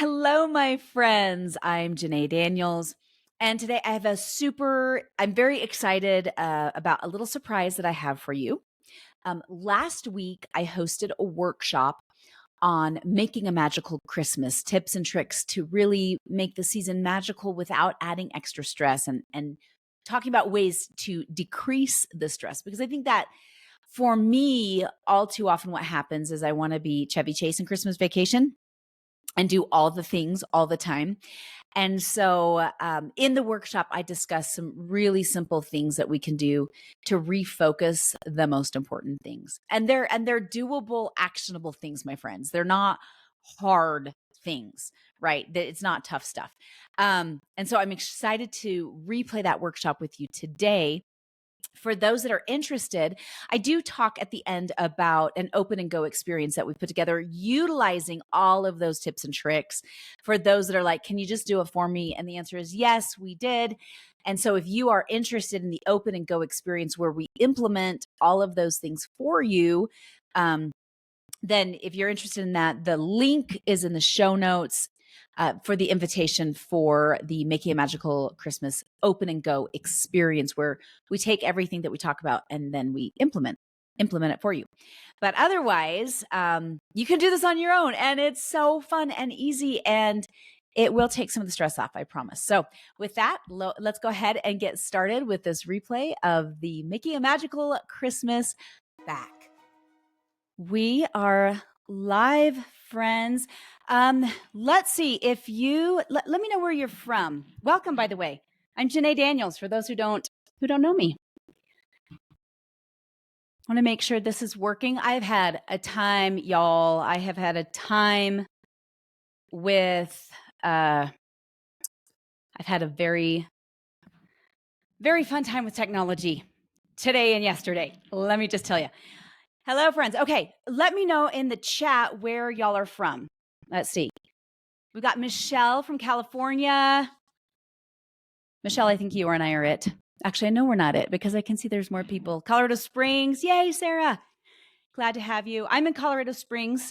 Hello, my friends. I'm Janae Daniels. And today I have I'm very excited about a little surprise that I have for you. Last week, I hosted a workshop on making a magical Christmas, tips and tricks to really make the season magical without adding extra stress and talking about ways to decrease the stress. Because I think that for me, all too often what happens is I want to be Chevy Chase in Christmas Vacation and do all the things all the time. And so in the workshop, I discussed some really simple things that we can do to refocus the most important things. And they're doable, actionable things, my friends. They're not hard things, right? It's not tough stuff. And so I'm excited to replay that workshop with you today. For those that are interested, I do talk at the end about an open and go experience that we put together, utilizing all of those tips and tricks. For those that are like, can you just do it for me? And the answer is yes, we did. And so if you are interested in the open and go experience where we implement all of those things for you, then if you're interested in that, the link is in the show notes. For the invitation for the Making a Magical Christmas Open and Go experience, where we take everything that we talk about and then we implement it for you. But otherwise, you can do this on your own, and it's so fun and easy, and it will take some of the stress off, I promise. So with that, let's go ahead and get started with this replay of the Making a Magical Christmas back. We are live, friends. Let's see if you let me know where you're from. Welcome, by the way. I'm Janae Daniels. For those who don't know me, I want to make sure this is working. I've had a time, y'all. I have had a time with. I've had a very, very fun time with technology today and yesterday. Let me just tell you. Hello, friends. Okay, let me know in the chat where y'all are from. Let's see. We've got Michelle from California. Michelle, I think you and I are it. Actually, I know we're not it because I can see there's more people. Colorado Springs. Yay, Sarah. Glad to have you. I'm in Colorado Springs.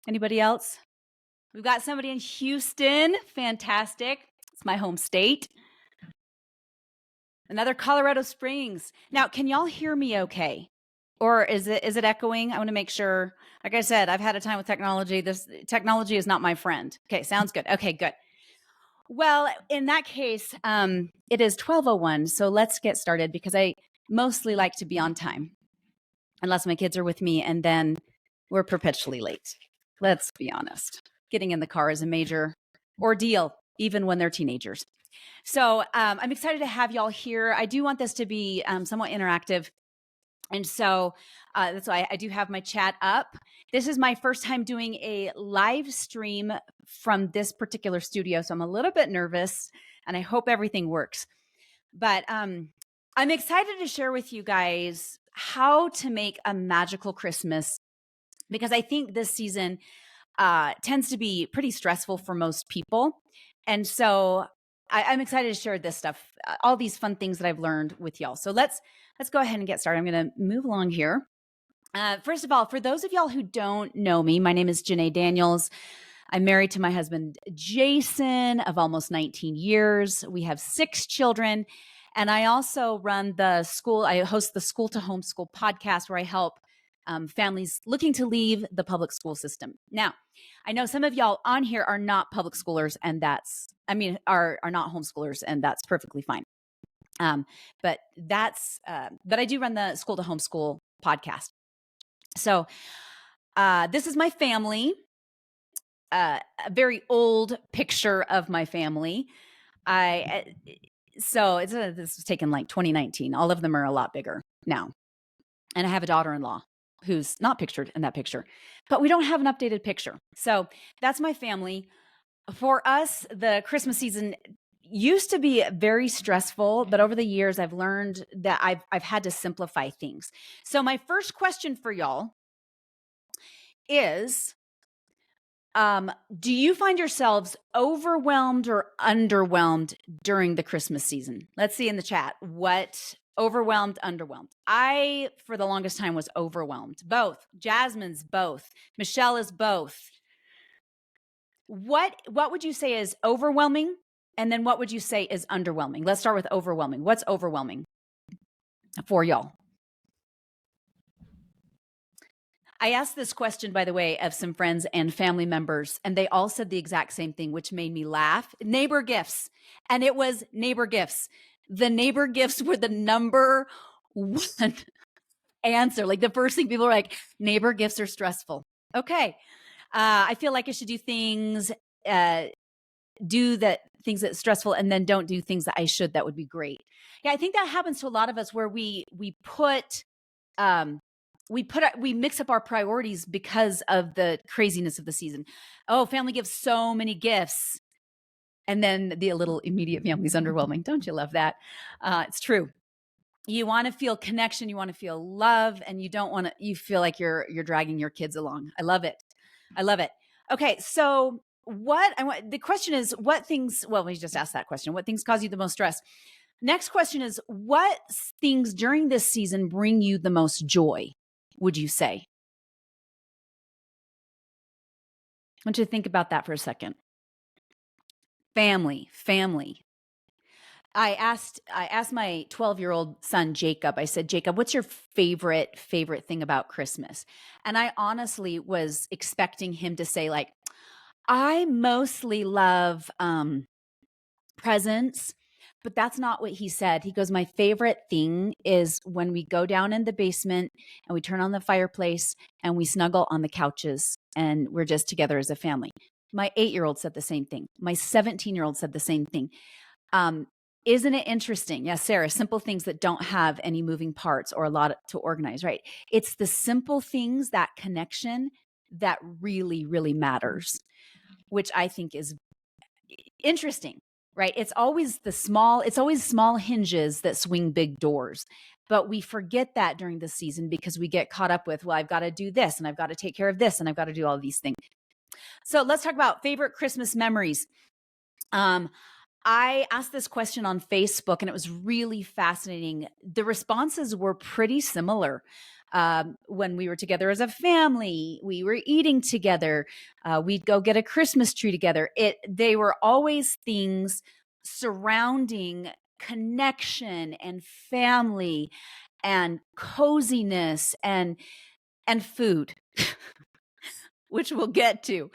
Anybody else? We've got somebody in Houston. Fantastic. It's my home state. Another Colorado Springs. Now, can y'all hear me okay? Or is it echoing? I want to make sure. Like I said, I've had a time with technology. This technology is not my friend. Okay, sounds good. Okay, good. Well, in that case, it is 12:01. So let's get started because I mostly like to be on time, unless my kids are with me, and then we're perpetually late. Let's be honest. Getting in the car is a major ordeal, even when they're teenagers. So I'm excited to have y'all here. I do want this to be somewhat interactive. And so that's why I do have my chat up. This is my first time doing a live stream from this particular studio. So I'm a little bit nervous and I hope everything works. But I'm excited to share with you guys how to make a magical Christmas, because I think this season tends to be pretty stressful for most people. And so I'm excited to share this stuff, all these fun things that I've learned with y'all. So let's go ahead and get started. I'm going to move along here. First of all, for those of y'all who don't know me, my name is Janae Daniels. I'm married to my husband, Jason, of almost 19 years. We have 6 children. And I also run I host the School to Homeschool podcast, where I help families looking to leave the public school system. Now, I know some of y'all on here are not public schoolers, and are not homeschoolers, and that's perfectly fine. But I do run the School to Homeschool podcast. So this is my family, a very old picture of my family. This was taken like 2019. All of them are a lot bigger now. And I have a daughter-in-law who's not pictured in that picture, but we don't have an updated picture. So that's my family. For us, the Christmas season used to be very stressful, but over the years, I've learned that I've had to simplify things. So my first question for y'all is, do you find yourselves overwhelmed or underwhelmed during the Christmas season? Let's see in the chat. What? Overwhelmed, underwhelmed. I, for the longest time, was overwhelmed. Both. Jasmine's both. Michelle is both. What would you say is overwhelming? And then what would you say is underwhelming? Let's start with overwhelming. What's overwhelming for y'all? I asked this question, by the way, of some friends and family members, and they all said the exact same thing, which made me laugh. Neighbor gifts. And it was neighbor gifts. The neighbor gifts were the number one answer. Like the first thing people were like, neighbor gifts are stressful. Okay. I feel like I should do things, things that's stressful, and then don't do things that I should. That would be great. Yeah, I think that happens to a lot of us where we mix up our priorities because of the craziness of the season. Oh, family gives so many gifts. And then the little immediate family is underwhelming. Don't you love that? It's true. You want to feel connection, you want to feel love, and you feel like you're dragging your kids along. I love it. I love it. Okay, so the question is, what things, well, we just asked that question. What things cause you the most stress? Next question is, what things during this season bring you the most joy, would you say? I want you to think about that for a second. Family. I asked my 12-year-old son, Jacob, I said, Jacob, what's your favorite thing about Christmas? And I honestly was expecting him to say, like, I mostly love presents, but that's not what he said. He goes, my favorite thing is when we go down in the basement and we turn on the fireplace and we snuggle on the couches and we're just together as a family. My 8-year-old said the same thing. My 17-year-old said the same thing. Isn't it interesting? Yes, Sarah, simple things that don't have any moving parts or a lot to organize, right? It's the simple things, that connection, that really, really matters, which I think is interesting, right? It's always small hinges that swing big doors. But we forget that during the season because we get caught up with, well, I've got to do this and I've got to take care of this and I've got to do all these things. So let's talk about favorite Christmas memories. I asked this question on Facebook and it was really fascinating. The responses were pretty similar. When we were together as a family, we were eating together, we'd go get a Christmas tree together. They were always things surrounding connection and family and coziness and food, which we'll get to.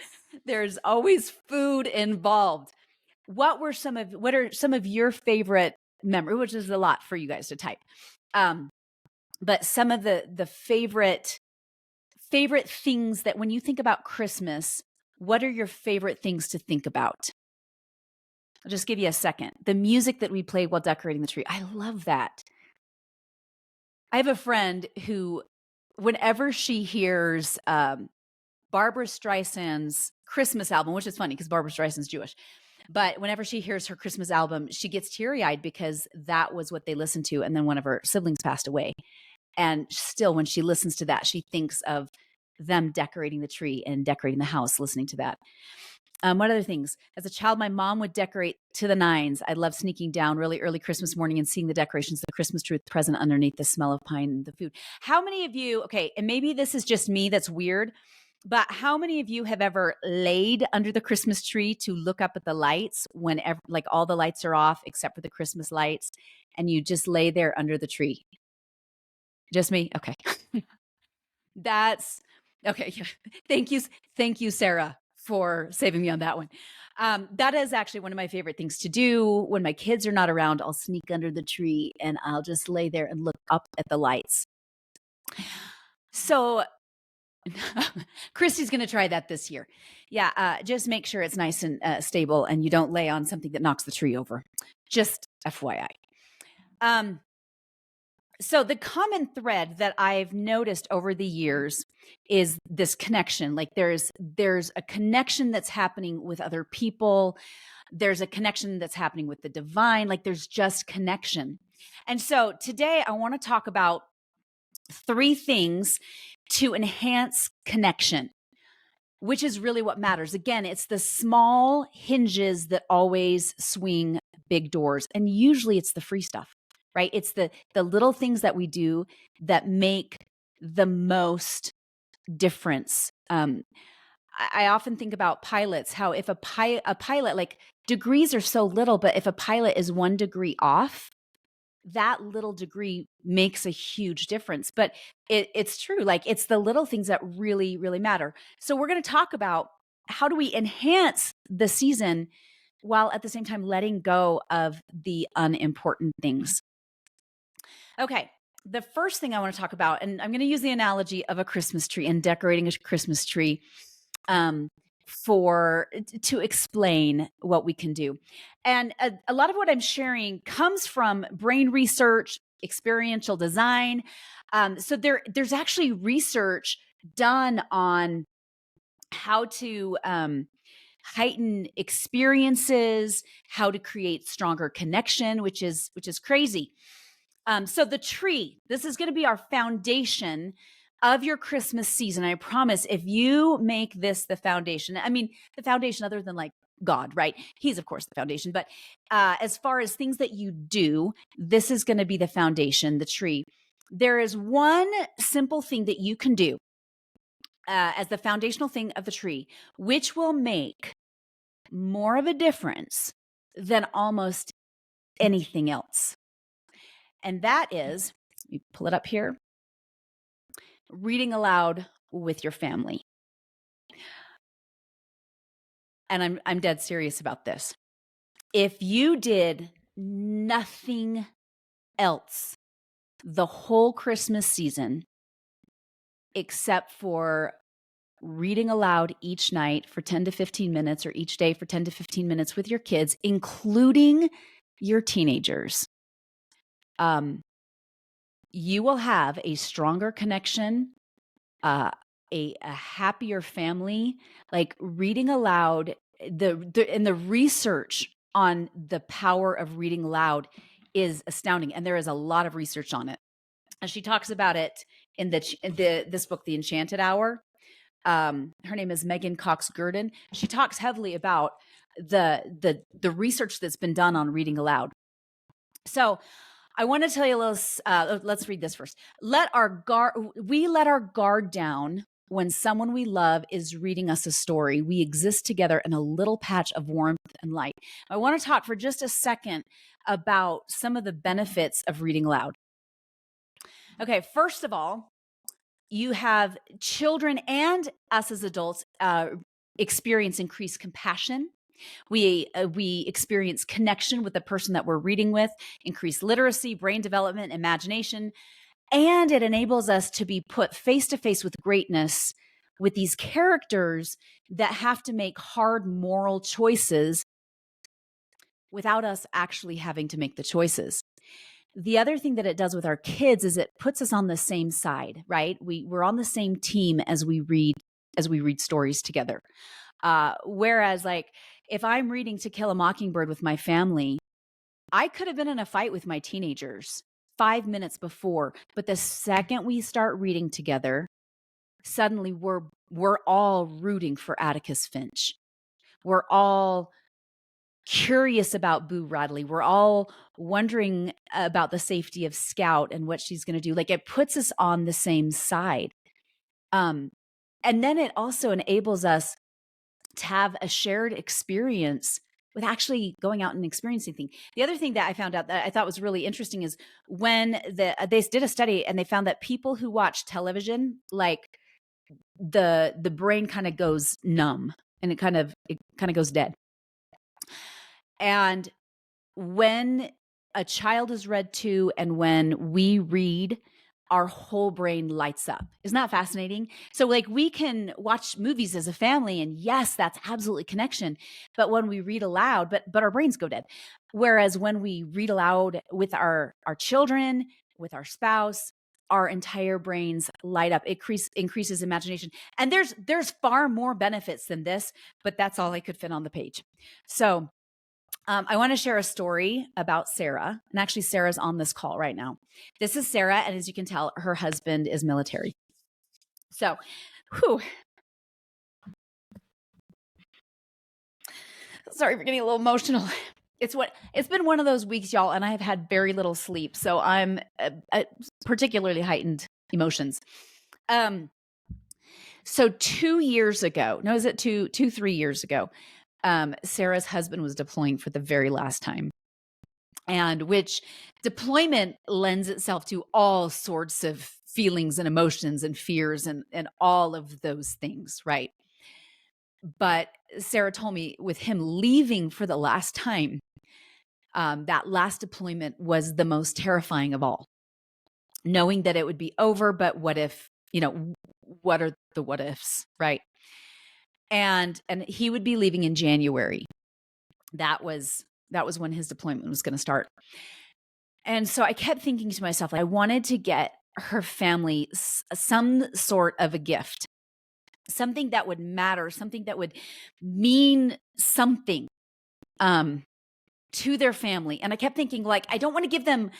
There's always food involved. What are some of your favorite memories, which is a lot for you guys to type. But some of the favorite things that when you think about Christmas, what are your favorite things to think about? I'll just give you a second. The music that we play while decorating the tree. I love that. I have a friend who, whenever she hears Barbra Streisand's Christmas album, which is funny because Barbra Streisand's Jewish, but whenever she hears her Christmas album, she gets teary-eyed because that was what they listened to. And then one of her siblings passed away. And still, when she listens to that, she thinks of them decorating the tree and decorating the house, listening to that. What other things? As a child, my mom would decorate to the nines. I loved sneaking down really early Christmas morning and seeing the decorations, the Christmas tree present underneath, the smell of pine and the food. How many of you, okay, and maybe this is just me that's weird, but how many of you have ever laid under the Christmas tree to look up at the lights whenever, like, all the lights are off except for the Christmas lights, and you just lay there under the tree? Just me? Okay. That's okay. Thank you, Sarah, for saving me on that one. That is actually one of my favorite things to do. When my kids are not around, I'll sneak under the tree and I'll just lay there and look up at the lights. So Christy's going to try that this year. Yeah, just make sure it's nice and stable and you don't lay on something that knocks the tree over. Just FYI. So the common thread that I've noticed over the years is this connection. Like there's a connection that's happening with other people. There's a connection that's happening with the divine. Like there's just connection. And so today I want to talk about 3 things to enhance connection, which is really what matters. Again, it's the small hinges that always swing big doors. And usually it's the free stuff. Right? It's the little things that we do that make the most difference. I often think about pilots, how if a pilot, like degrees are so little, but if a pilot is 1 degree off, that little degree makes a huge difference. But it's true. Like it's the little things that really, really matter. So we're going to talk about how do we enhance the season while at the same time letting go of the unimportant things. Okay. The first thing I want to talk about, and I'm going to use the analogy of a Christmas tree and decorating a Christmas tree um, to explain what we can do. And a lot of what I'm sharing comes from brain research, experiential design. So there's actually research done on how to heighten experiences, how to create stronger connection, which is crazy. So the tree, this is going to be our foundation of your Christmas season. I promise if you make this the foundation, I mean, the foundation other than like God, right? He's of course the foundation, but as far as things that you do, this is going to be the foundation, the tree. There is one simple thing that you can do as the foundational thing of the tree, which will make more of a difference than almost anything else. And that is, let me pull it up here, reading aloud with your family. And I'm dead serious about this. If you did nothing else the whole Christmas season except for reading aloud each night for 10 to 15 minutes or each day for 10 to 15 minutes with your kids, including your teenagers, you will have a stronger connection, a happier family. Like reading aloud, and the research on the power of reading aloud is astounding, and there is a lot of research on it. And she talks about it in this book, The Enchanted Hour. Her name is Megan Cox Gurdon. She talks heavily about the research that's been done on reading aloud. So I want to tell you a little, let's read this first. We let our guard down when someone we love is reading us a story. We exist together in a little patch of warmth and light. I want to talk for just a second about some of the benefits of reading aloud. Okay, first of all, you have children and us as adults experience increased compassion. We experience connection with the person that we're reading with, increased literacy, brain development, imagination, and it enables us to be put face to face with greatness with these characters that have to make hard moral choices without us actually having to make the choices. The other thing that it does with our kids is it puts us on the same side, right? We're on the same team as we read stories together. Whereas like if I'm reading To Kill a Mockingbird with my family, I could have been in a fight with my teenagers 5 minutes before, but the second we start reading together, suddenly we're all rooting for Atticus Finch. We're all curious about Boo Radley. We're all wondering about the safety of Scout and what she's going to do. Like it puts us on the same side. And then it also enables us to have a shared experience with actually going out and experiencing things. The other thing that I found out that I thought was really interesting is when they did a study and they found that people who watch television, like the brain kind of goes numb and it kind of goes dead. And when a child is read to and when we read, our whole brain lights up. Isn't that fascinating? So like we can watch movies as a family and yes, that's absolutely connection. But when we read aloud, but our brains go dead. Whereas when we read aloud with our children, with our spouse, our entire brains light up. It increases imagination. And there's far more benefits than this, but that's all I could fit on the page. So I want to share a story about Sarah. And actually, Sarah's on this call right now. This is Sarah. And as you can tell, her husband is military. So, sorry for getting a little emotional. It's been one of those weeks, y'all, and I have had very little sleep. So I'm particularly heightened emotions. So 2 years ago, no, is it 3 years ago? Sarah's husband was deploying for the very last time, and which deployment lends itself to all sorts of feelings and emotions and fears and all of those things, right? But Sarah told me with him leaving for the last time, that last deployment was the most terrifying of all, knowing that it would be over, but what if, what are the what ifs, right? And he would be leaving in January. That was when his deployment was going to start. And so I kept thinking to myself, I wanted to get her family some sort of a gift, something that would matter, something that would mean something um, to their family. And I kept thinking, like, I don't want to give them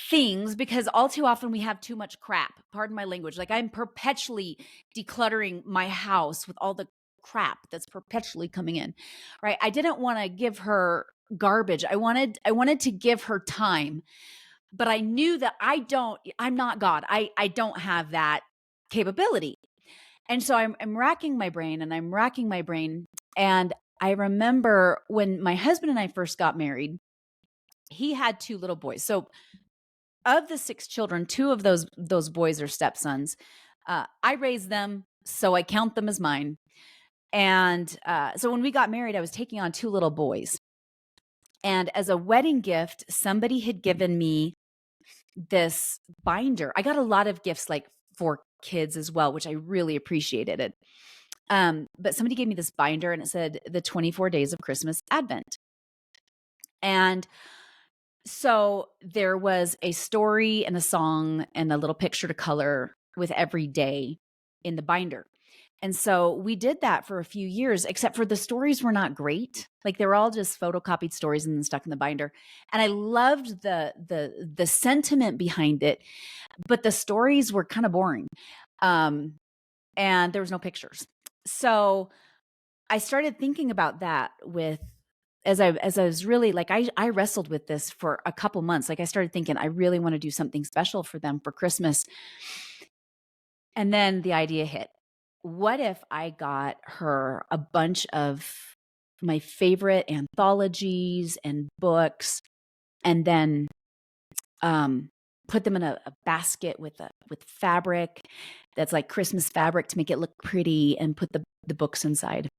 things because all too often we have too much crap. Pardon my language. Like, I'm perpetually decluttering my house with all the crap that's perpetually coming in, right? I didn't want to give her garbage. I wanted to give her time, but I knew that I'm not God. I don't have that capability. And so I'm racking my brain and I'm racking my brain. And I remember when my husband and I first got married, he had two little boys. So of the six children, two of those boys are stepsons. I raised them, so I count them as mine. And so when we got married, I was taking on two little boys. And as a wedding gift, somebody had given me this binder. I got a lot of gifts like for kids as well, which I really appreciated it. But somebody gave me this binder and it said the 24 days of Christmas Advent. And so there was a story and a song and a little picture to color with every day in the binder. And so we did that for a few years, except for the stories were not great. Like they were all just photocopied stories and then stuck in the binder. And I loved the sentiment behind it, but the stories were kind of boring. And there was no pictures. So I started thinking about that as I was really like, I wrestled with this for a couple months. Like I started thinking, I really want to do something special for them for Christmas. And then the idea hit. What if I got her a bunch of my favorite anthologies and books and then put them in a basket with fabric that's like Christmas fabric to make it look pretty and put the books inside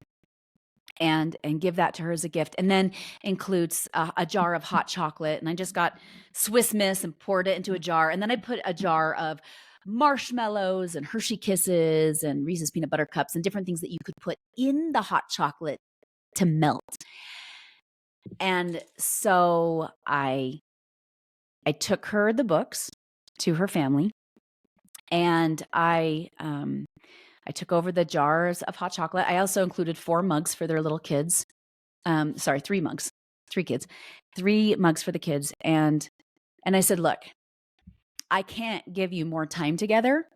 and give that to her as a gift, and then includes a jar of hot chocolate. And I just got Swiss Miss and poured it into a jar, and then I put a jar of marshmallows and Hershey Kisses and Reese's peanut butter cups and different things that you could put in the hot chocolate to melt. And so I took her the books to her family, and I took over the jars of hot chocolate. I also included 4 mugs for their little kids. 3 mugs, 3 kids, 3 mugs for the kids. And I said, look, I can't give you more time together,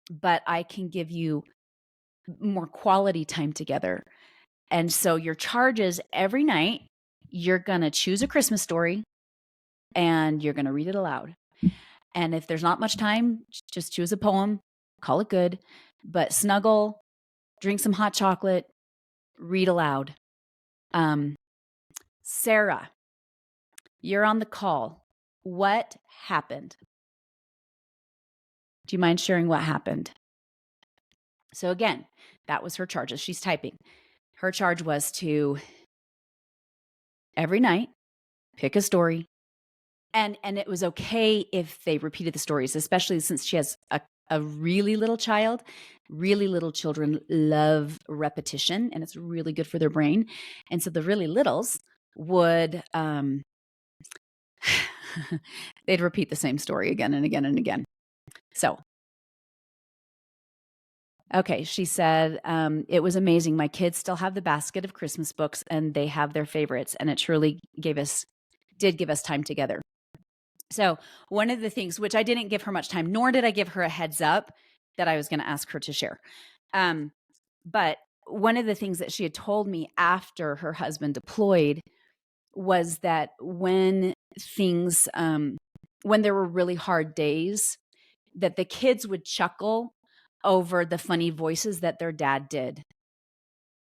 but I can give you more quality time together. And so your charges every night, you're going to choose a Christmas story and you're going to read it aloud. And if there's not much time, just choose a poem, call it good, but snuggle, drink some hot chocolate, read aloud. Sarah, you're on the call. What happened? Do you mind sharing what happened? So again, that was her charges. She's typing. Her charge was to every night pick a story. And it was okay if they repeated the stories, especially since she has a really little child. Really little children love repetition, and it's really good for their brain. And so the really littles would they'd repeat the same story again and again and again. So, okay, she said, it was amazing. My kids still have the basket of Christmas books and they have their favorites, and it truly did give us time together. So one of the things, which I didn't give her much time, nor did I give her a heads up that I was going to ask her to share. But one of the things that she had told me after her husband deployed was that when there were really hard days, that the kids would chuckle over the funny voices that their dad did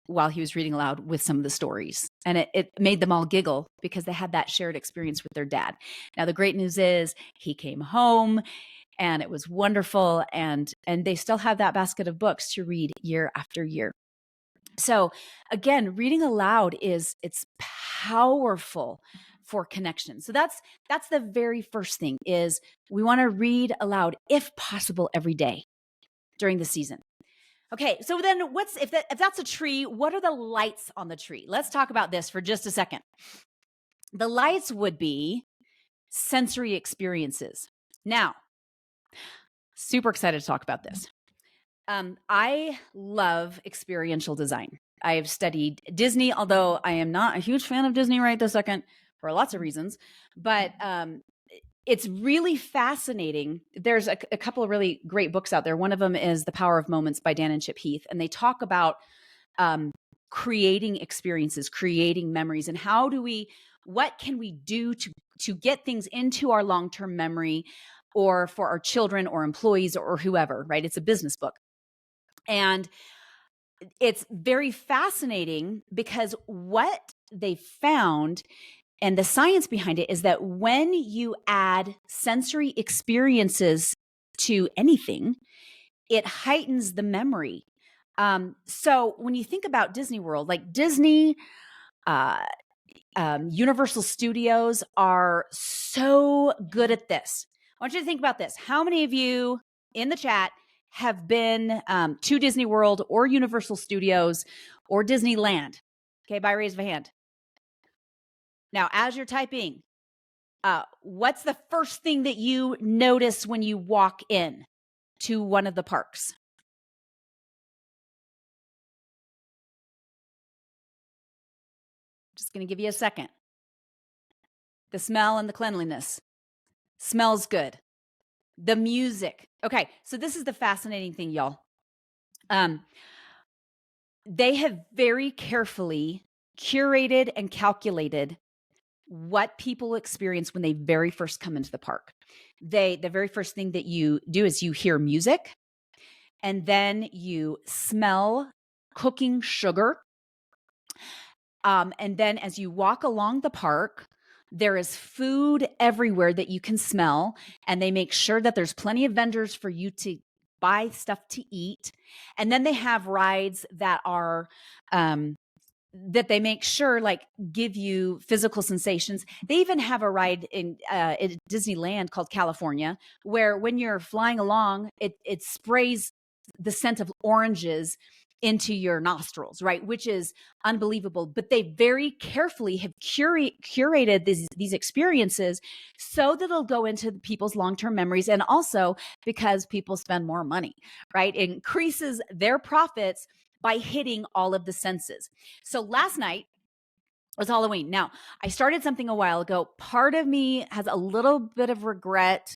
while he was reading aloud with some of the stories. And it made them all giggle because they had that shared experience with their dad. Now, the great news is he came home and it was wonderful. And they still have that basket of books to read year after year. So again, reading aloud it's powerful for connection. So that's the very first thing is we want to read aloud if possible every day during the season. Okay, so then if that's a tree, what are the lights on the tree? Let's talk about this for just a second. The lights would be sensory experiences. Now, super excited to talk about this. I love experiential design. I have studied Disney, although I am not a huge fan of Disney right this second for lots of reasons. But it's really fascinating. There's a couple of really great books out there. One of them is The Power of Moments by Dan and Chip Heath. And they talk about creating experiences, creating memories, and what can we do to get things into our long-term memory or for our children or employees or whoever, right? It's a business book. And it's very fascinating because what they found and the science behind it is that when you add sensory experiences to anything, it heightens the memory. So when you think about Disney World, like Disney, Universal Studios are so good at this. I want you to think about this. How many of you in the chat have been to Disney World or Universal Studios or Disneyland? Okay, by raise of a hand. Now, as you're typing, what's the first thing that you notice when you walk in to one of the parks? Just going to give you a second. The smell and the cleanliness. Smells good. The music. Okay, so this is the fascinating thing, y'all. They have very carefully curated and calculated what people experience when they very first come into the park. The very first thing that you do is you hear music, and then you smell cooking sugar. And then as you walk along the park, there is food everywhere that you can smell, and they make sure that there's plenty of vendors for you to buy stuff to eat. And then they have rides that are that they make sure like give you physical sensations. They even have a ride in Disneyland called California, where when you're flying along, it sprays the scent of oranges into your nostrils, right? Which is unbelievable. But they very carefully have curated these experiences so that it'll go into people's long-term memories. And also because people spend more money, right? It increases their profits by hitting all of the senses. So last night was Halloween. Now, I started something a while ago. Part of me has a little bit of regret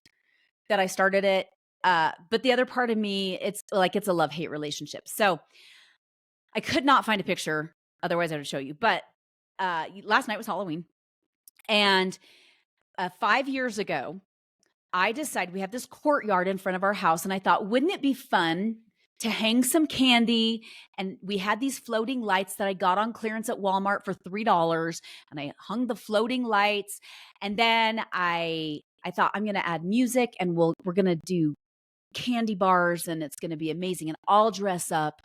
that I started it. But the other part of me, it's a love-hate relationship. So I could not find a picture. Otherwise, I would show you. But last night was Halloween. And 5 years ago, I decided we have this courtyard in front of our house. And I thought, wouldn't it be fun to hang some candy? And we had these floating lights that I got on clearance at Walmart for $3. And I hung the floating lights. And then I thought, I'm going to add music and we're going to do candy bars and it's going to be amazing. And I'll dress up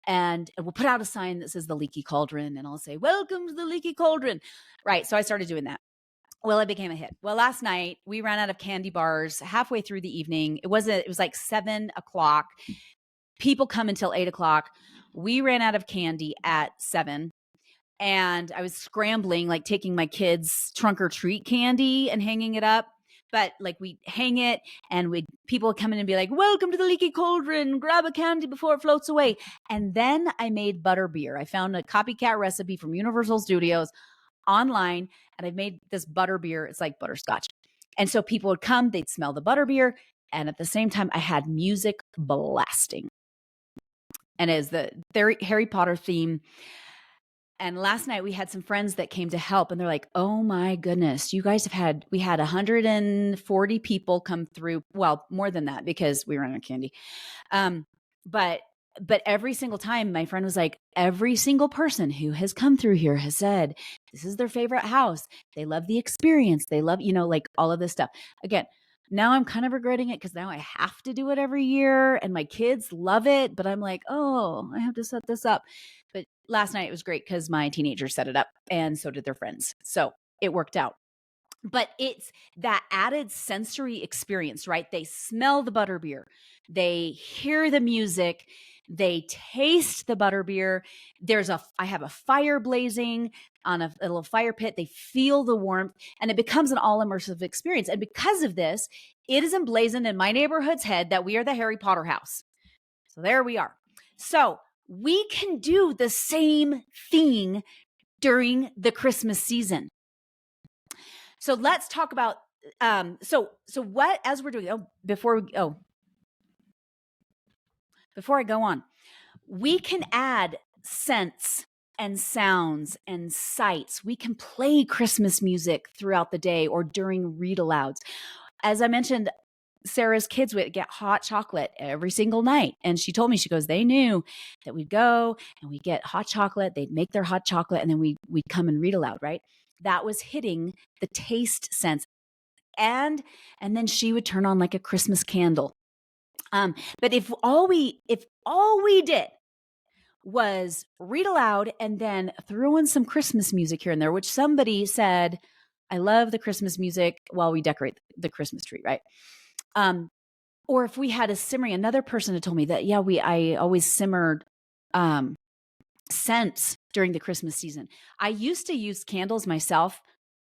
and we'll put out a sign that says the Leaky Cauldron. And I'll say, welcome to the Leaky Cauldron. Right. So I started doing that. Well, it became a hit. Well, last night we ran out of candy bars halfway through the evening. It was like 7:00. People come until 8:00. We ran out of candy at 7. And I was scrambling, like taking my kids' trunk or treat candy and hanging it up. But like we hang it and people would come in and be like, welcome to the Leaky Cauldron, grab a candy before it floats away. And then I made butterbeer. I found a copycat recipe from Universal Studios online and I've made this butterbeer. It's like butterscotch. And so people would come, they'd smell the butterbeer. And at the same time, I had music blasting. And as the Harry Potter theme. And last night we had some friends that came to help and they're like, oh my goodness, you guys we had 140 people come through. Well, more than that because we ran out of candy. but every single time my friend was like, every single person who has come through here has said this is their favorite house. They love the experience. They love, like all of this stuff. Again, now I'm kind of regretting it because now I have to do it every year and my kids love it. But I'm like, oh, I have to set this up. But last night it was great because my teenagers set it up and so did their friends. So it worked out. But it's that added sensory experience, right? They smell the butterbeer, they hear the music, they taste the butterbeer. I have a fire blazing on a little fire pit. They feel the warmth and it becomes an all immersive experience. And because of this, it is emblazoned in my neighborhood's head that we are the Harry Potter house. So there we are. So we can do the same thing during the Christmas season. So let's talk about so what, as we're doing, before I go on, we can add scents and sounds and sights. We can play Christmas music throughout the day or during read alouds. As I mentioned, Sarah's kids would get hot chocolate every single night. And she told me, she goes, they knew that we'd go and we'd get hot chocolate. They'd make their hot chocolate and then we'd come and read aloud, right? That was hitting the taste sense. And then she would turn on like a Christmas candle. But if all we did was read aloud and then throw in some Christmas music here and there, which somebody said, I love the Christmas music while we decorate the Christmas tree, right? Or if we had a simmering, another person had told me that, I always simmered scents during the Christmas season. I used to use candles myself,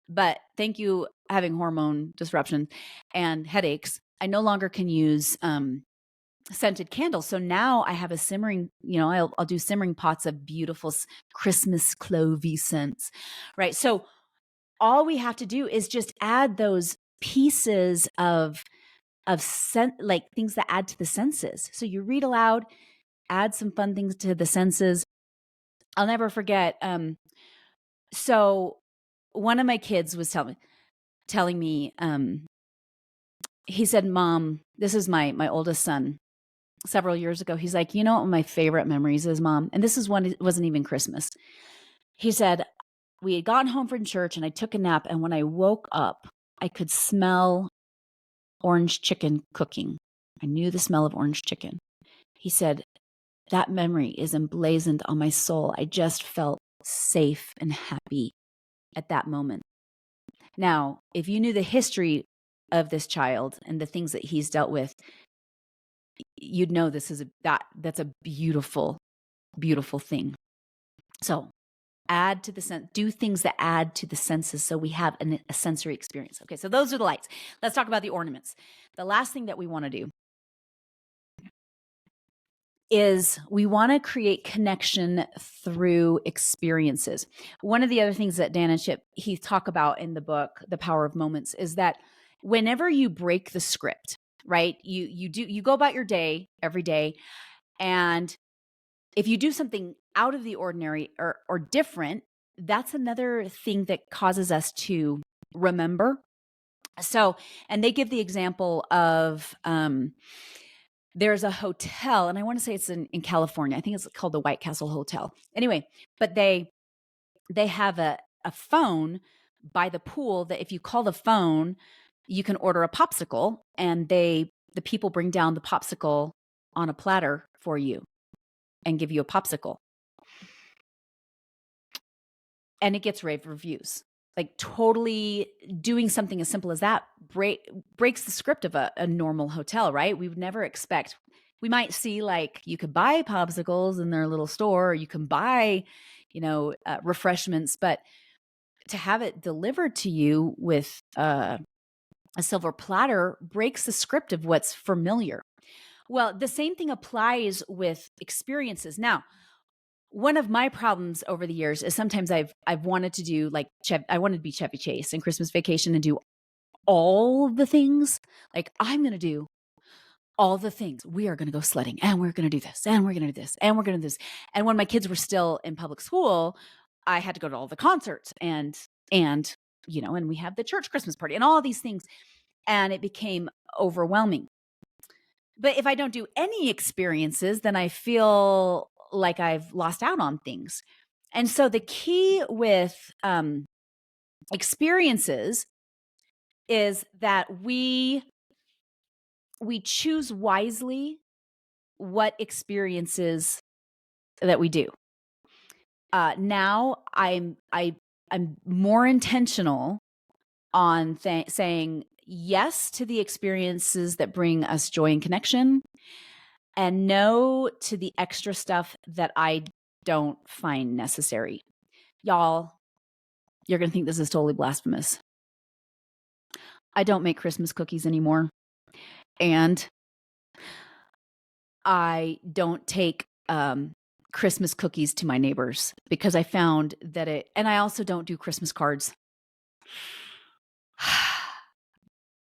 but thank you, having hormone disruption and headaches, I no longer can use scented candles. So now I have a simmering, I'll do simmering pots of beautiful Christmas clovey scents, right? So all we have to do is just add those pieces of scent, like things that add to the senses. So you read aloud, add some fun things to the senses. I'll never forget. So one of my kids was telling me, he said, Mom, this is my oldest son, several years ago. He's like, you know what my favorite memories is, Mom? And this is when it wasn't even Christmas. He said, we had gotten home from church and I took a nap. And when I woke up, I could smell orange chicken cooking. I knew the smell of orange chicken. He said, that memory is emblazoned on my soul. I just felt safe and happy at that moment. Now, if you knew the history of this child and the things that he's dealt with, you'd know this is that's a beautiful, beautiful thing. So add to the do things that add to the senses so we have a sensory experience. Okay, so those are the lights. Let's talk about the ornaments. The last thing that we want to do is we want to create connection through experiences. One of the other things that Dan and Chip Heath talk about in the book, The Power of Moments, is that whenever you break the script, right? You go about your day every day, and if you do something out of the ordinary or different, that's another thing that causes us to remember. So, and they give the example of there's a hotel, and I want to say it's in California. I think it's called the White Castle Hotel. Anyway, but they have a phone by the pool that if you call the phone, you can order a popsicle, and the people bring down the popsicle on a platter for you and give you a popsicle. And it gets rave reviews. Like totally doing something as simple as that breaks the script of a normal hotel, right? We would never expect. We might see like you could buy popsicles in their little store, or you can buy, refreshments, but to have it delivered to you with a silver platter breaks the script of what's familiar. Well, the same thing applies with experiences. Now, one of my problems over the years is sometimes I've wanted to do like I wanted to be Chevy Chase in Christmas Vacation and do all the things. Like I'm going to do all the things. We are going to go sledding, and we're going to do this, and we're going to do this, and we're going to do this. And when my kids were still in public school, I had to go to all the concerts and and we have the church Christmas party and all these things, and it became overwhelming. But if I don't do any experiences, then I feel like I've lost out on things. And so the key with experiences is that we choose wisely what experiences that we do. Now I'm more intentional on saying yes to the experiences that bring us joy and connection, and no to the extra stuff that I don't find necessary. Y'all, you're going to think this is totally blasphemous. I don't make Christmas cookies anymore. And I don't take Christmas cookies to my neighbors because I found that and I also don't do Christmas cards.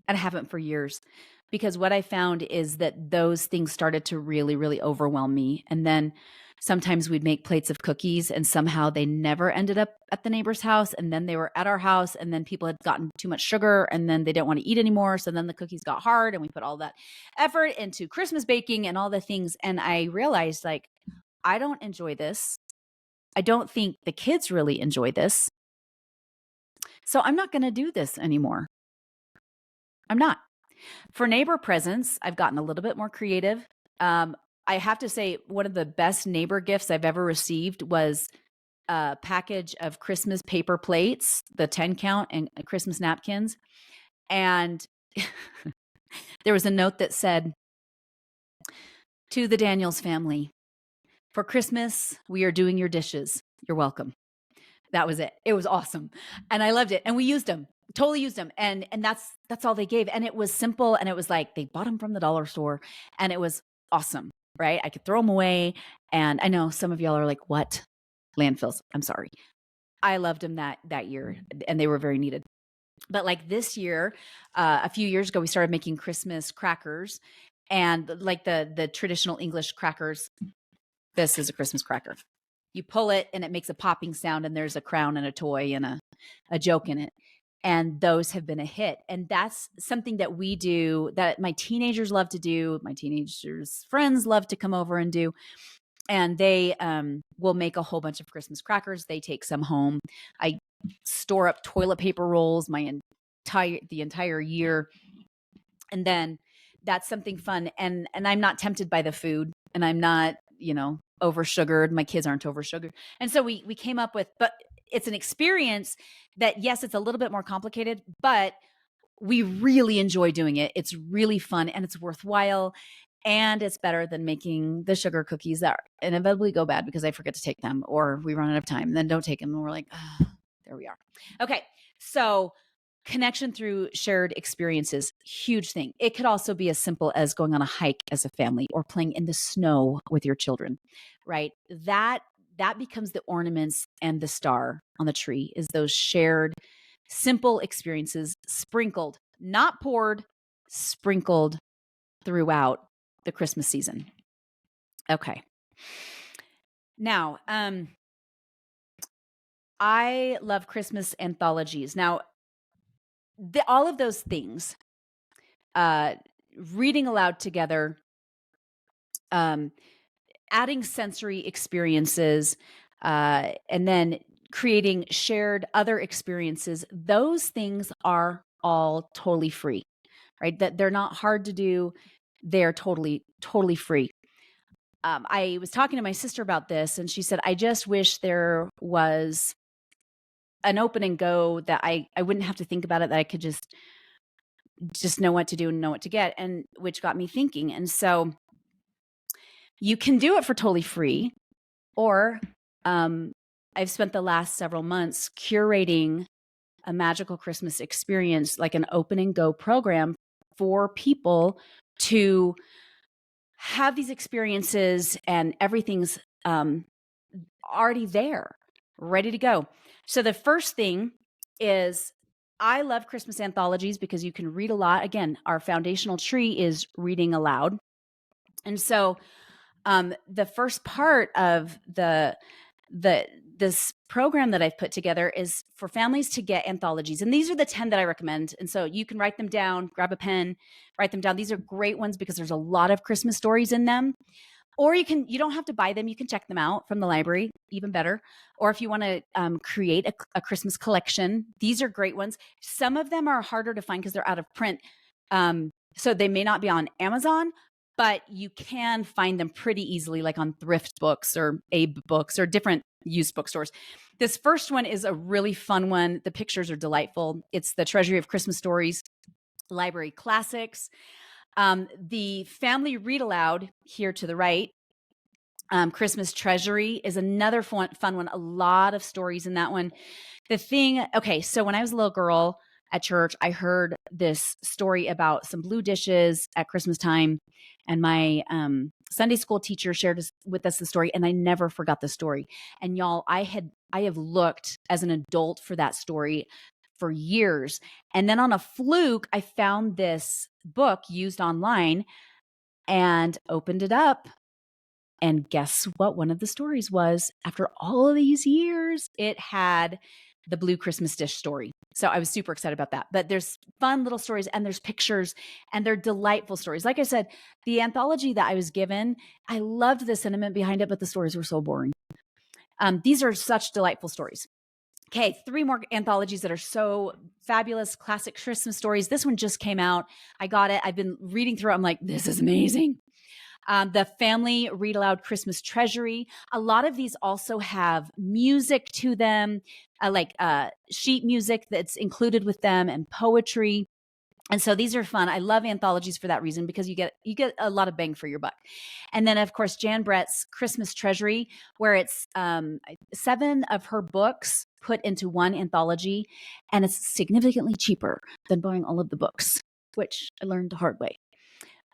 And I haven't for years, because what I found is that those things started to really, really overwhelm me. And then sometimes we'd make plates of cookies and somehow they never ended up at the neighbor's house. And then they were at our house, and then people had gotten too much sugar and then they didn't want to eat anymore. So then the cookies got hard and we put all that effort into Christmas baking and all the things. And I realized, like, I don't enjoy this. I don't think the kids really enjoy this. So I'm not going to do this anymore. I'm not. For neighbor presents, I've gotten a little bit more creative. I have to say, one of the best neighbor gifts I've ever received was a package of Christmas paper plates, the 10 count, and Christmas napkins. And there was a note that said, "To the Daniels family, for Christmas, we are doing your dishes. You're welcome." That was it. It was awesome. And I loved it. And we used them, totally used them. And that's all they gave. And it was simple. And it was like, they bought them from the dollar store, and it was awesome, right? I could throw them away. And I know some of y'all are like, what? Landfills. I'm sorry. I loved them that year, and they were very needed. But like this year, a few years ago, we started making Christmas crackers, and like the traditional English crackers. This is a Christmas cracker. You pull it and it makes a popping sound, and there's a crown and a toy and a joke in it. And those have been a hit. And that's something that we do, that my teenagers love to do. My teenagers' friends love to come over and do. And they will make a whole bunch of Christmas crackers. They take some home. I store up toilet paper rolls the entire year. And then that's something fun. And I'm not tempted by the food, and I'm not, over sugared. My kids aren't over sugared. And so we came up with, but it's an experience that, yes, it's a little bit more complicated, but we really enjoy doing it. It's really fun and it's worthwhile. And it's better than making the sugar cookies that inevitably go bad because I forget to take them, or we run out of time and then don't take them. And we're like, oh, there we are. Okay. So connection through shared experiences, huge thing. It could also be as simple as going on a hike as a family, or playing in the snow with your children, right? That becomes the ornaments and the star on the tree, is those shared simple experiences, sprinkled, not poured, sprinkled throughout the Christmas season. Okay. Now, I love Christmas anthologies. Now, all of those things, reading aloud together, adding sensory experiences, and then creating shared other experiences, those things are all totally free, right? That they're not hard to do. They're totally, totally free. I was talking to my sister about this, and she said, I just wish there was an open and go that I wouldn't have to think about it, that I could just know what to do and know what to get, and which got me thinking. And so you can do it for totally free, or I've spent the last several months curating a magical Christmas experience, like an open and go program for people to have these experiences, and everything's already there, ready to go. So the first thing is, I love Christmas anthologies because you can read a lot. Again, our foundational tree is reading aloud. And so the first part of the this program that I've put together is for families to get anthologies. And these are the 10 that I recommend. And so you can write them down, grab a pen, write them down. These are great ones because there's a lot of Christmas stories in them. Or you don't have to buy them. You can check them out from the library, even better. Or if you want to create a Christmas collection, these are great ones. Some of them are harder to find because they're out of print. So they may not be on Amazon, but you can find them pretty easily, like on Thrift Books or Abe Books or different used bookstores. This first one is a really fun one. The pictures are delightful. It's the Treasury of Christmas Stories, Library Classics. The Family Read Aloud here to the right, Christmas Treasury is another fun one. A lot of stories in that one. So when I was a little girl at church, I heard this story about some blue dishes at Christmas time. And my Sunday school teacher shared with us the story, and I never forgot the story. And y'all, I have looked as an adult for that story for years. And then on a fluke, I found this book used online and opened it up. And guess what one of the stories was? After all of these years, it had the blue Christmas dish story. So I was super excited about that. But there's fun little stories and there's pictures and they're delightful stories. Like I said, the anthology that I was given, I loved the sentiment behind it, but the stories were so boring. These are such delightful stories. Okay, 3 more anthologies that are so fabulous, classic Christmas stories. This one just came out. I got it. I've been reading through it. I'm like, this is amazing. The Family Read Aloud Christmas Treasury. A lot of these also have music to them, like sheet music that's included with them and poetry. And so these are fun. I love anthologies for that reason because you get a lot of bang for your buck. And then, of course, Jan Brett's Christmas Treasury, where it's 7 of her books put into one anthology, and it's significantly cheaper than buying all of the books, which I learned the hard way.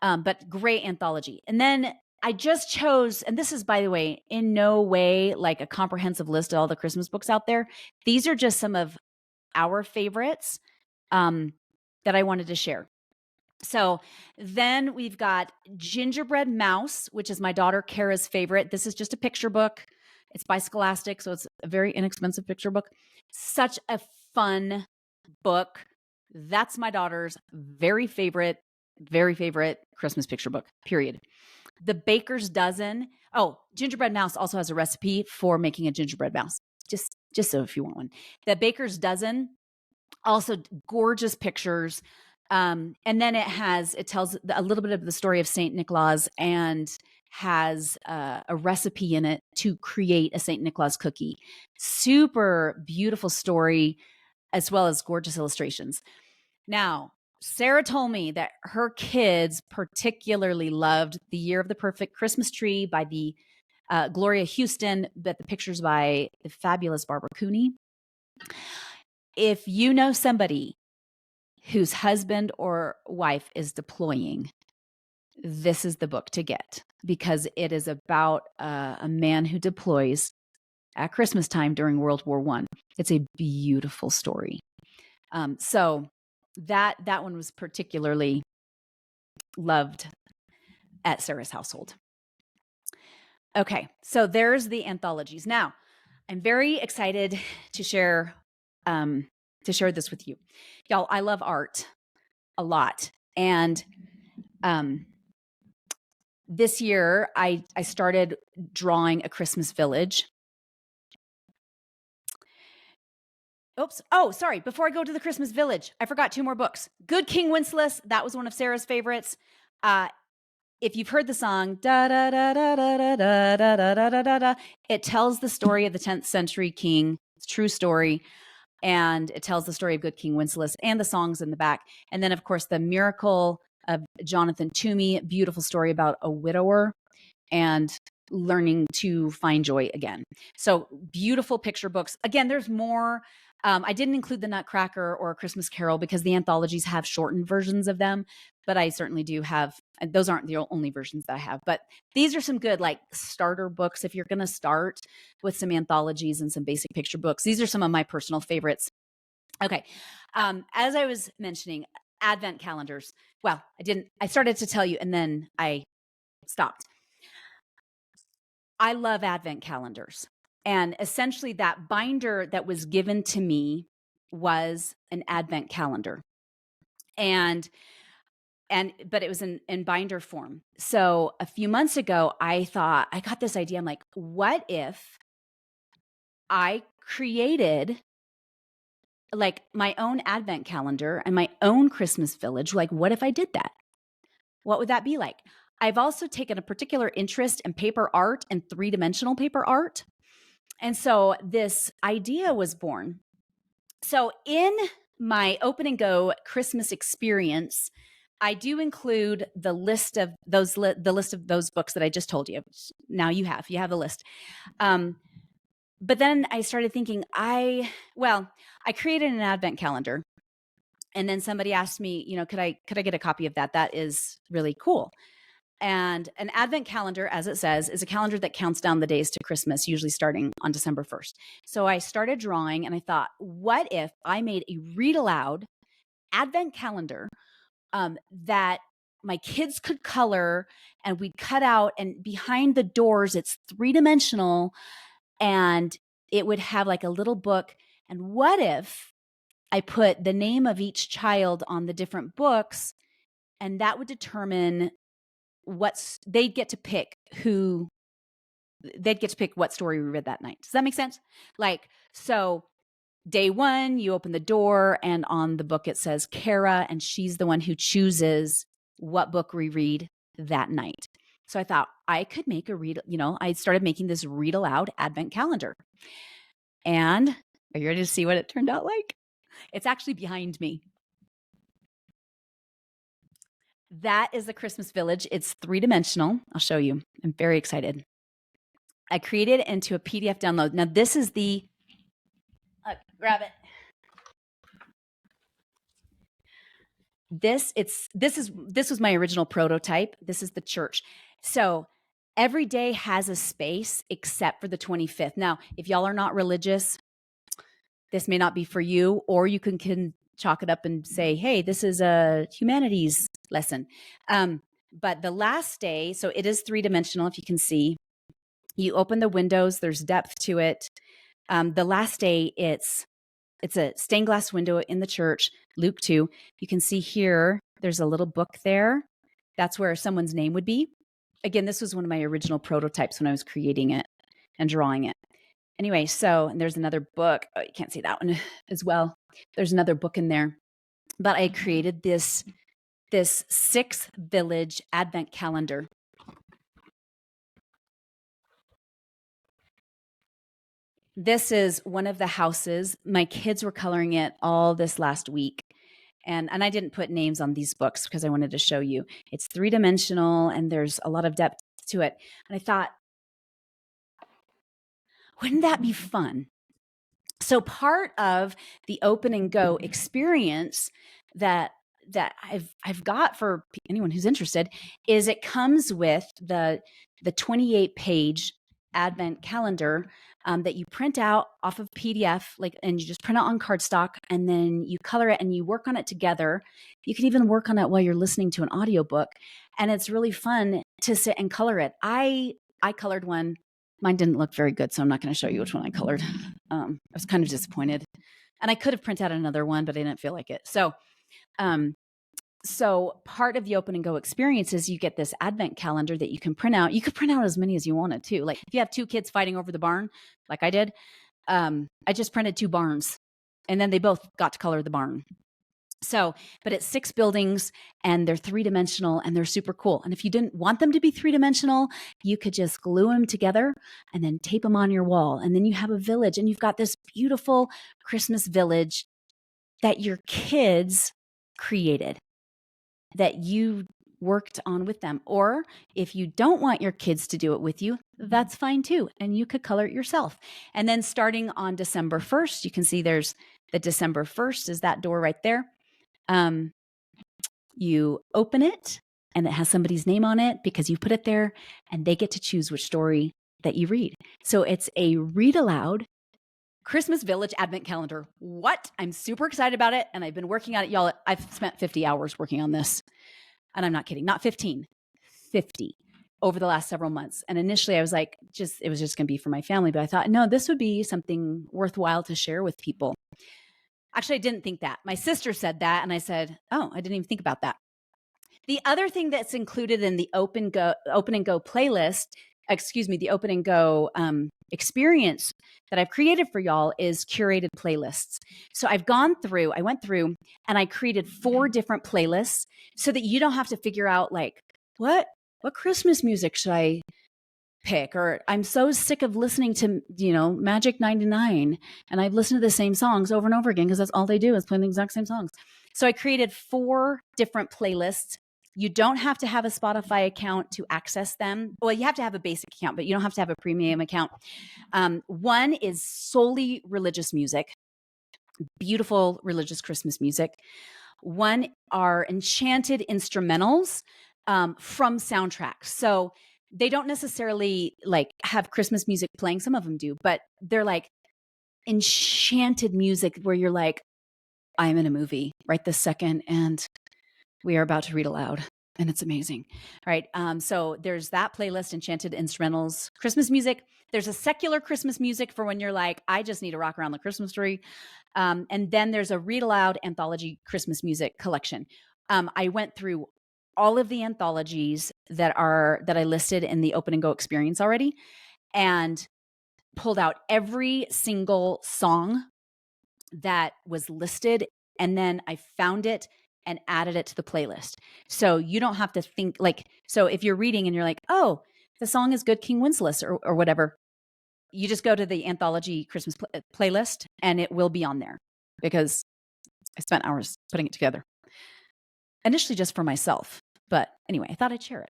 But great anthology. And then I just chose, and this is, by the way, in no way like a comprehensive list of all the Christmas books out there. These are just some of our favorites that I wanted to share. So then we've got Gingerbread Mouse, which is my daughter Kara's favorite. This is just a picture book. It's by Scholastic, so it's a very inexpensive picture book. Such a fun book. That's my daughter's very favorite Christmas picture book, period. The Baker's Dozen. Oh, Gingerbread Mouse also has a recipe for making a gingerbread mouse. Just so if you want one. The Baker's Dozen, also gorgeous pictures. And then it tells a little bit of the story of St. Nicholas and has a recipe in it to create a St. Nicholas cookie. Super beautiful story, as well as gorgeous illustrations. Now, Sarah told me that her kids particularly loved The Year of the Perfect Christmas Tree by the Gloria Houston, but the pictures by the fabulous Barbara Cooney. If you know somebody whose husband or wife is deploying, this is the book to get because it is about a man who deploys at Christmas time during World War I. It's a beautiful story. So that one was particularly loved at Sarah's household. Okay, so there's the anthologies. Now, I'm very excited to share this with you. Y'all, I love art a lot. And this year I started drawing a Christmas village. Oops. Oh, sorry. Before I go to the Christmas village, I forgot 2 more books. Good King Wenceslas. That was one of Sarah's favorites. If you've heard the song, da da da da da da da da da da da da, it tells the story of the 10th century king. It's a true story. And it tells the story of Good King Wenceslas and the songs in the back. And then, of course, The Miracle of Jonathan Toomey, beautiful story about a widower and learning to find joy again. So beautiful picture books. Again, there's more. I didn't include the Nutcracker or A Christmas Carol because the anthologies have shortened versions of them, but I certainly do have, and those aren't the only versions that I have, but these are some good like starter books. If you're going to start with some anthologies and some basic picture books, these are some of my personal favorites. Okay. As I was mentioning, Advent calendars. Well, I started to tell you and then I stopped. I love Advent calendars. And essentially that binder that was given to me was an advent calendar. But it was in binder form. So a few months ago, I got this idea. I'm like, what if I created like my own advent calendar and my own Christmas village? Like, what if I did that? What would that be like? I've also taken a particular interest in paper art and three-dimensional paper art. And so this idea was born. So in my Open and Go Christmas experience, I do include the list of those books that I just told you. Now you have the list. But then I started thinking, I created an advent calendar, and then somebody asked me, could I get a copy of that? That is really cool. And an advent calendar, as it says, is a calendar that counts down the days to Christmas, usually starting on December 1st. So I started drawing, and I thought, what if I made a read aloud advent calendar that my kids could color, and we'd cut out, and behind the doors, it's three-dimensional, and it would have like a little book. And what if I put the name of each child on the different books, and that would determine they'd get to pick what story we read that night. Does that make sense? Like, so day one, you open the door, and on the book it says Kara, and she's the one who chooses what book we read that night. So I thought I could make I started making this read aloud advent calendar. And are you ready to see what it turned out like? It's actually behind me. That is the Christmas village. It's three-dimensional. I'll show you. I'm very excited. I created it into a PDF download. Now this is grab it. This was my original prototype. This is the church. So every day has a space except for the 25th. Now, if y'all are not religious, this may not be for you, or you can chalk it up and say, hey, this is a humanities lesson. But the last day, so it is three-dimensional, if you can see. You open the windows, there's depth to it. The last day, it's a stained glass window in the church, Luke 2. You can see here, there's a little book there. That's where someone's name would be. Again, this was one of my original prototypes when I was creating it and drawing it. Anyway, and there's another book. Oh, you can't see that one as well. There's another book in there. But I created this 6 village advent calendar. This is one of the houses. My kids were coloring it all this last week. And I didn't put names on these books because I wanted to show you. It's three-dimensional, and there's a lot of depth to it. And I thought, wouldn't that be fun? So part of the Open and Go experience that I've got for anyone who's interested is it comes with the 28-page advent calendar that you print out off of PDF, and you just print out on cardstock, and then you color it and you work on it together. You can even work on it while you're listening to an audiobook, and it's really fun to sit and color it. I colored one. Mine didn't look very good, so I'm not going to show you which one I colored. I was kind of disappointed, and I could have printed out another one, but I didn't feel like it. So part of the Open and Go experience is you get this advent calendar that you can print out. You could print out as many as you wanted to. Like if you have 2 kids fighting over the barn, like I did, I just printed 2 barns, and then they both got to color the barn. So, but it's 6 buildings, and they're three-dimensional, and they're super cool. And if you didn't want them to be three-dimensional, you could just glue them together and then tape them on your wall. And then you have a village, and you've got this beautiful Christmas village that your kids created, that you worked on with them. Or if you don't want your kids to do it with you, that's fine too. And you could color it yourself. And then starting on December 1st, you can see there's the December 1st is that door right there. You open it, and it has somebody's name on it because you put it there, and they get to choose which story that you read. So it's a read aloud Christmas Village Advent Calendar. What? I'm super excited about it, and I've been working on it. Y'all, I've spent 50 hours working on this, and I'm not kidding. Not 15, 50. over the last several months. And initially I was like, it was just going to be for my family. But I thought, no, this would be something worthwhile to share with people. Actually, I didn't think that. My sister said that. And I said, oh, I didn't even think about that. The other thing that's included in the Open and Go playlist, the Open and Go experience that I've created for y'all is curated playlists. So I went through and I created 4 different playlists so that you don't have to figure out like, what Christmas music should I pick? Or I'm so sick of listening to, Magic 99 and I've listened to the same songs over and over again because that's all they do is play the exact same songs. So I created 4 different playlists. You don't have to have a Spotify account to access them. Well, you have to have a basic account, but you don't have to have a premium account. One is solely religious music, beautiful religious Christmas music. One are enchanted instrumentals from soundtracks. So they don't necessarily like have Christmas music playing. Some of them do, but they're like enchanted music where you're like, I'm in a movie right this second and we are about to read aloud and it's amazing. All right. So there's that playlist, enchanted instrumentals, Christmas music. There's a secular Christmas music for when you're like, I just need to rock around the Christmas tree. And then there's a read aloud anthology Christmas music collection. I went through all of the anthologies that I listed in the Open and Go experience already and pulled out every single song that was listed. And then I found it and added it to the playlist. So you don't have to think so if you're reading and you're like, oh, the song is Good King Wenceslas or whatever, you just go to the anthology Christmas playlist and it will be on there because I spent hours putting it together. Initially just for myself. But anyway, I thought I'd share it.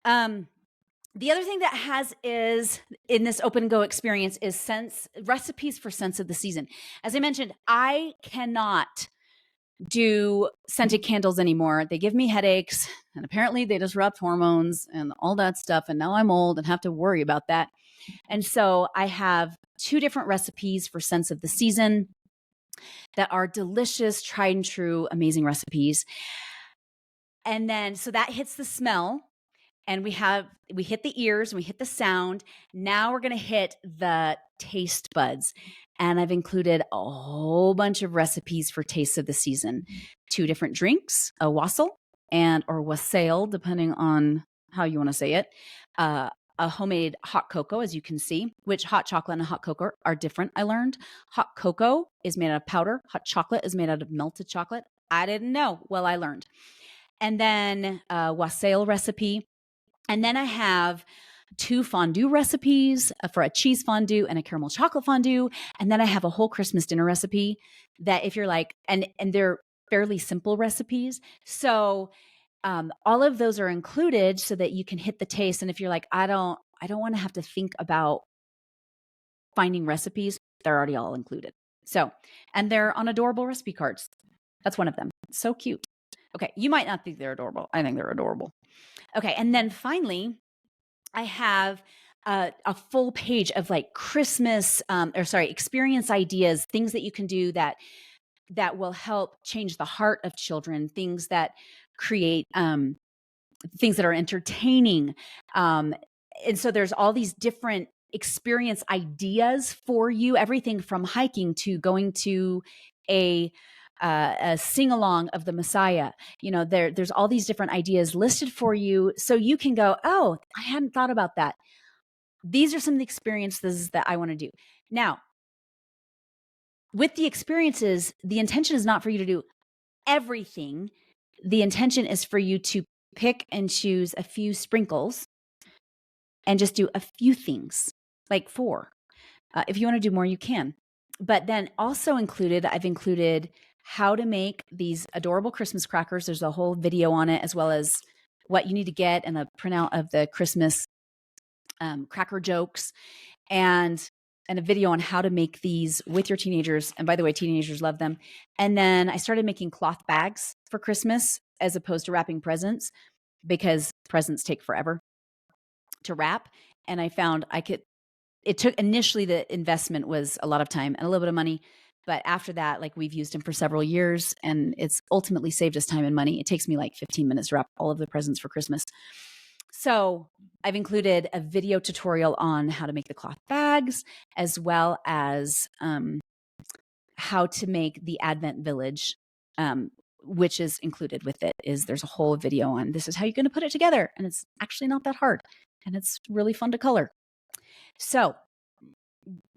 The other thing that has is in this Open and Go experience is recipes for scents of the season. As I mentioned, I cannot do scented candles anymore. They give me headaches and apparently they disrupt hormones and all that stuff. And now I'm old and have to worry about that. And so I have 2 different recipes for scents of the season that are delicious, tried and true, amazing recipes. And then, so that hits the smell and we hit the ears and we hit the sound. Now we're going to hit the taste buds. And I've included a whole bunch of recipes for tastes of the season. 2 different drinks, a wassail or wassail, depending on how you want to say it. A homemade hot cocoa, as you can see, which hot chocolate and hot cocoa are different, I learned. Hot cocoa is made out of powder. Hot chocolate is made out of melted chocolate. I didn't know. Well, I learned. And then a wassail recipe. And then I have 2 fondue recipes for a cheese fondue and a caramel chocolate fondue. And then I have a whole Christmas dinner recipe that if you're like, and they're fairly simple recipes. So all of those are included so that you can hit the taste. And if you're like, I don't want to have to think about finding recipes, they're already all included. So, and they're on adorable recipe cards. That's one of them. It's so cute. Okay. You might not think they're adorable. I think they're adorable. Okay. And then finally, I have a full page of like Christmas, experience ideas, things that you can do that will help change the heart of children, things that create, things that are entertaining. And so there's all these different experience ideas for you, everything from hiking to going to a sing-along of the Messiah. There's all these different ideas listed for you so you can go, oh, I hadn't thought about that. These are some of the experiences that I want to do. Now, with the experiences, the intention is not for you to do everything. The intention is for you to pick and choose a few sprinkles and just do a few things, like 4. If you want to do more, you can. But then also I've included how to make these adorable Christmas crackers. There's a whole video on it, as well as what you need to get and a printout of the Christmas cracker jokes and a video on how to make these with your teenagers. And by the way, teenagers love them. And then I started making cloth bags for Christmas as opposed to wrapping presents because presents take forever to wrap. And I found initially the investment was a lot of time and a little bit of money. But after that, like we've used them for several years and it's ultimately saved us time and money. It takes me like 15 minutes to wrap all of the presents for Christmas. So I've included a video tutorial on how to make the cloth bags, as well as how to make the Advent Village, which is included with it. There's a whole video on this is how you're going to put it together. And it's actually not that hard. And it's really fun to color. So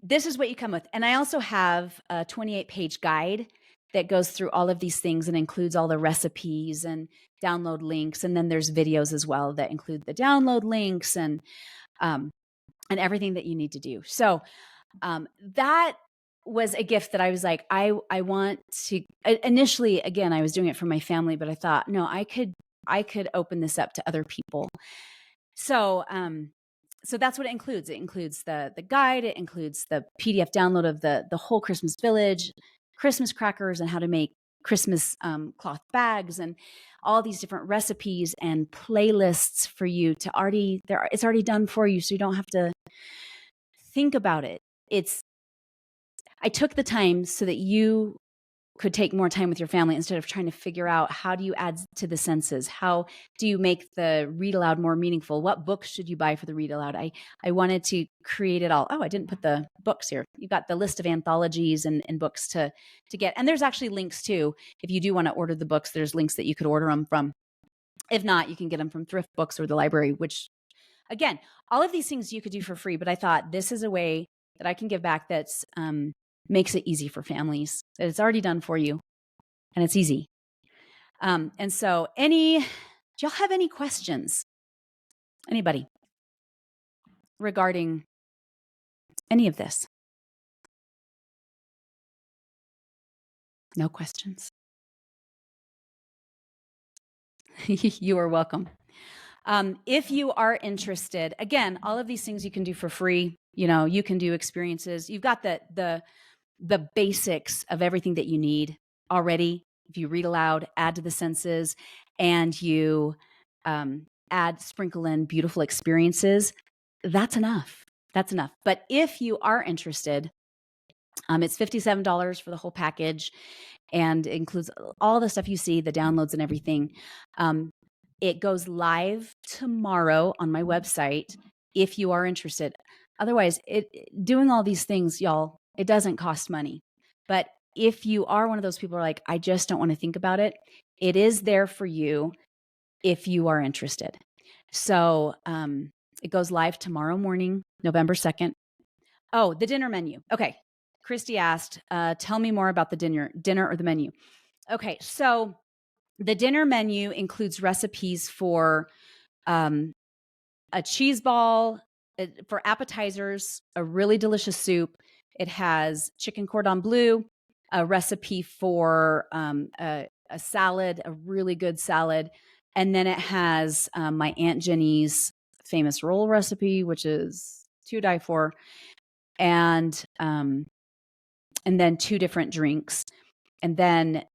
this is what you come with. And I also have a 28-page guide that goes through all of these things and includes all the recipes and download links. And then there's videos as well that include the download links and everything that you need to do. So that was a gift that I was like, I want to, initially, again, I was doing it for my family, but I thought, no, I could open this up to other people. So, so that's what it includes. It includes the guide. It includes the PDF download of the whole Christmas Village, Christmas crackers, and how to make Christmas cloth bags, and all these different recipes and playlists for you to it's already done for you, so you don't have to think about it. I took the time so that you could take more time with your family instead of trying to figure out how do you add to the senses? How do you make the read aloud more meaningful? What books should you buy for the read aloud? I wanted to create it all. Oh, I didn't put the books here. You've got the list of anthologies and books to get. And there's actually links too. If you do want to order the books, there's links that you could order them from. If not, you can get them from thrift books or the library, which again, all of these things you could do for free. But I thought this is a way that I can give back that's makes it easy for families, that it's already done for you and it's easy. And so do y'all have any questions? Anybody regarding any of this? No questions? You are welcome. If you are interested, again, all of these things you can do for free. You know, you can do experiences. You've got the basics of everything that you need already. If you read aloud, add to the senses, and you sprinkle in beautiful experiences, that's enough. That's enough. But if you are interested, it's $57 for the whole package, and it includes all the stuff you see, the downloads and everything. It goes live tomorrow on my website if you are interested. Otherwise, doing all these things, y'all, it doesn't cost money. But if you are one of those people who are like, I just don't want to think about it, it is there for you if you are interested. So it goes live tomorrow morning, November 2nd. Oh, the dinner menu. Okay. Christy asked, tell me more about the dinner or the menu. Okay. So the dinner menu includes recipes for a cheese ball, for appetizers, a really delicious soup. It has chicken cordon bleu, a recipe for a salad, a really good salad. And then it has my Aunt Jenny's famous roll recipe, which is to die for. And then 2 different drinks. And then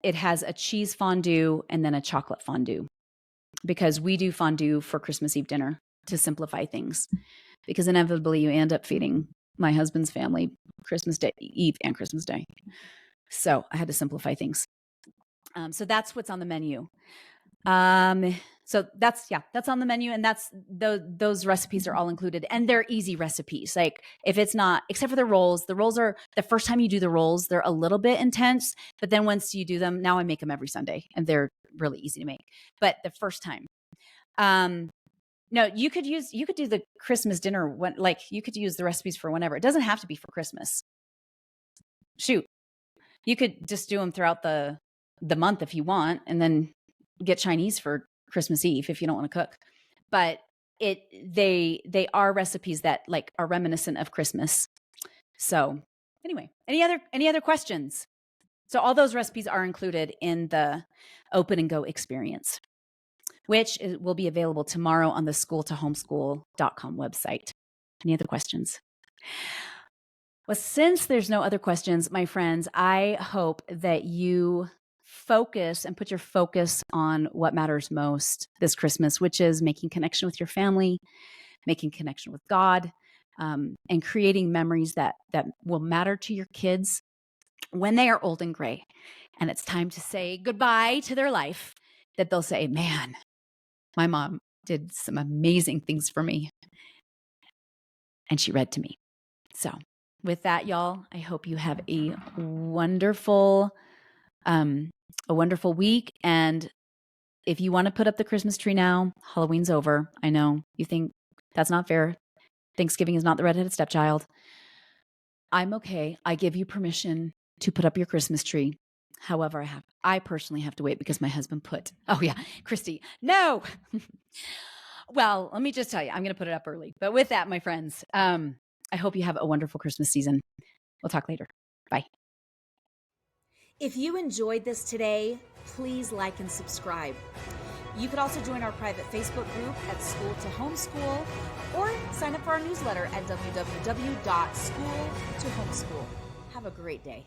it has a cheese fondue and then a chocolate fondue, because we do fondue for Christmas Eve dinner to simplify things, because inevitably you end up feeding my husband's family Christmas Day, Eve and Christmas Day. So I had to simplify things. So that's what's on the menu. So that's on the menu, and those recipes are all included, and they're easy recipes. Like if it's not, except for the rolls are the first time you do the rolls, they're a little bit intense, but then once you do them, now I make them every Sunday and they're really easy to make. But the first time, no, you could do the Christmas dinner you could use the recipes for whenever. It doesn't have to be for Christmas. Shoot. You could just do them throughout the month if you want, and then get Chinese for Christmas Eve if you don't want to cook. But they are recipes that like are reminiscent of Christmas. So anyway, any other questions? So all those recipes are included in the Open and Go experience, which will be available tomorrow on the schooltohomeschool.com website. Any other questions? Well, since there's no other questions, my friends, I hope that you focus and put your focus on what matters most this Christmas, which is making connection with your family, making connection with God, and creating memories that will matter to your kids when they are old and gray. And it's time to say goodbye to their life, that they'll say, man, my mom did some amazing things for me. And she read to me. So with that, y'all, I hope you have a wonderful week. And if you want to put up the Christmas tree now, Halloween's over. I know you think that's not fair. Thanksgiving is not the redheaded stepchild. I'm okay. I give you permission to put up your Christmas tree. However, I personally have to wait because my husband oh yeah, Christy, no. Well, let me just tell you, I'm going to put it up early. But with that, my friends, I hope you have a wonderful Christmas season. We'll talk later. Bye. If you enjoyed this today, please like and subscribe. You could also join our private Facebook group at School to Homeschool or sign up for our newsletter at www.schooltohomeschool. Have a great day.